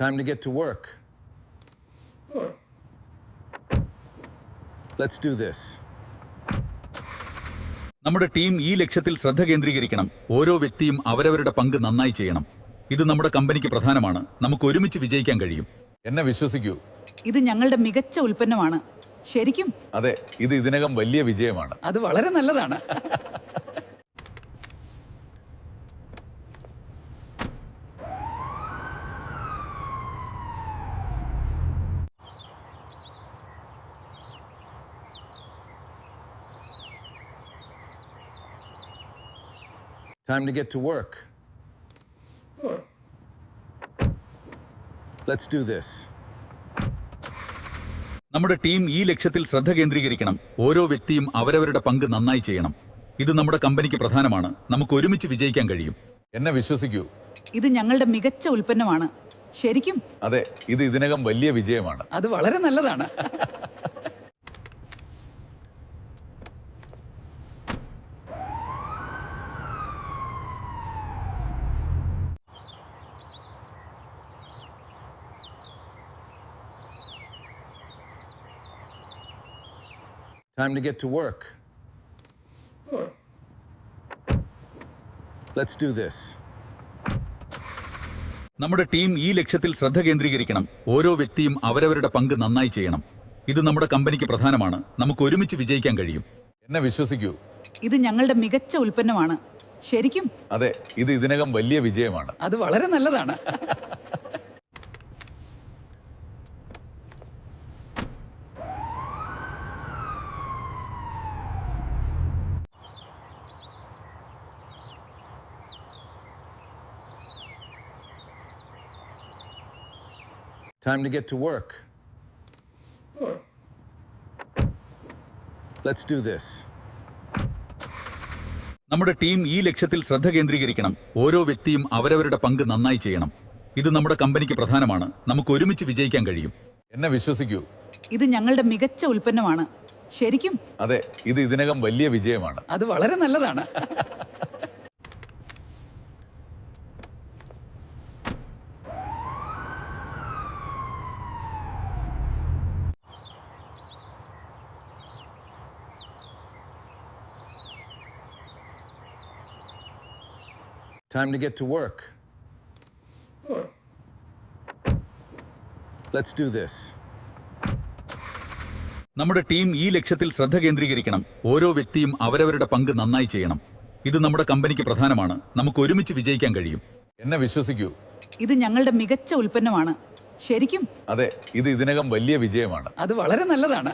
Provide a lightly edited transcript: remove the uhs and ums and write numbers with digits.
Time to get to work. Let's do this. നമ്മുടെ team ഈ ലക്ഷ്യത്തിൽ ശ്രദ്ധ കേന്ദ്രീകരിക്കണം. ഓരോ വ്യക്തിയും അവരവരുടെ പങ്ക് നന്നായി ചെയ്യണം. ഇത് നമ്മുടെ കമ്പനിക്ക് പ്രധാനമാണ്. നമുക്ക് ഒരുമിച്ച് വിജയിക്കാൻ കഴിയും. എന്നെ വിശ്വസിക്കൂ. ഇത് ഞങ്ങളുടെ മികച്ച ഉൽപ്പന്നമാണ്. ശരിക്കും അതെ, ഇത് ഇതിനകം വലിയ വിജയമാണ്. അത് വളരെ നല്ലതാണ്. Time to get to work. Let's do this. നമ്മുടെ ടീം ഈ ലക്ഷ്യത്തിൽ ശ്രദ്ധ കേന്ദ്രീകരിക്കണം. ഓരോ വ്യക്തിയും അവരവരുടെ പങ്ക് നന്നായി ചെയ്യണം. ഇത് നമ്മുടെ കമ്പനിക്ക് പ്രധാനമാണ്. നമുക്ക് ഒരുമിച്ച് വിജയിക്കാൻ കഴിയും. എന്നെ വിശ്വസിക്കൂ. ഇത് ഞങ്ങളുടെ മികച്ച ഉൽപ്പന്നമാണ്. ശരിക്കും അതെ, ഇത് ഇതിനകം വലിയ വിജയമാണ്. അത് വളരെ നല്ലതാണ്. Time to get to work. Let's do this. നമ്മുടെ ടീം ഈ ലക്ഷ്യത്തിൽ ശ്രദ്ധ കേന്ദ്രീകരിക്കണം. ഓരോ വ്യക്തിയും അവരവരുടെ പങ്ക് നന്നായി ചെയ്യണം. ഇത് നമ്മുടെ കമ്പനിക്ക് പ്രധാനമാണ്. നമുക്ക് ഒരുമിച്ച് വിജയിക്കാൻ കഴിയും. എന്നെ വിശ്വസിക്കൂ. ഇത് ഞങ്ങളുടെ മികച്ച ഉൽപ്പന്നമാണ്. ശരിക്കും അതെ, ഇത് ഇതിനകം വലിയ വിജയമാണ്. അത് വളരെ നല്ലതാണ്. Time to get to work. Let's do this. നമ്മുടെ ടീം ഈ ലക്ഷ്യത്തിൽ ശ്രദ്ധ കേന്ദ്രീകരിക്കണം. ഓരോ വ്യക്തിയും അവരവരുടെ പങ്ക് നന്നായി ചെയ്യണം. ഇത് നമ്മുടെ കമ്പനിക്ക് പ്രധാനമാണ്. നമുക്ക് ഒരുമിച്ച് വിജയിക്കാൻ കഴിയും. എന്നെ വിശ്വസിക്കൂ. ഇത് ഞങ്ങളുടെ മികച്ച ഉൽപ്പന്നമാണ്. ശരിക്കും അതെ, ഇത് ഇതിനകം വലിയ വിജയമാണ്. അത് വളരെ നല്ലതാണ്. Time to get to work. Let's do this. നമ്മുടെ ടീം ഈ ലക്ഷ്യത്തിൽ ശ്രദ്ധ കേന്ദ്രീകരിക്കണം. ഓരോ വ്യക്തിയും അവരവരുടെ പങ്ക് നന്നായി ചെയ്യണം. ഇത് നമ്മുടെ കമ്പനിക്ക് പ്രധാനമാണ്. നമുക്ക് ഒരുമിച്ച് വിജയിക്കാൻ കഴിയും. എന്നെ വിശ്വസിക്കൂ. ഇത് ഞങ്ങളുടെ മികച്ച ഉൽപ്പന്നമാണ്. ശരിക്കും അതെ, ഇത് ഇതിനകം വലിയ വിജയമാണ്. അത് വളരെ നല്ലതാണ്.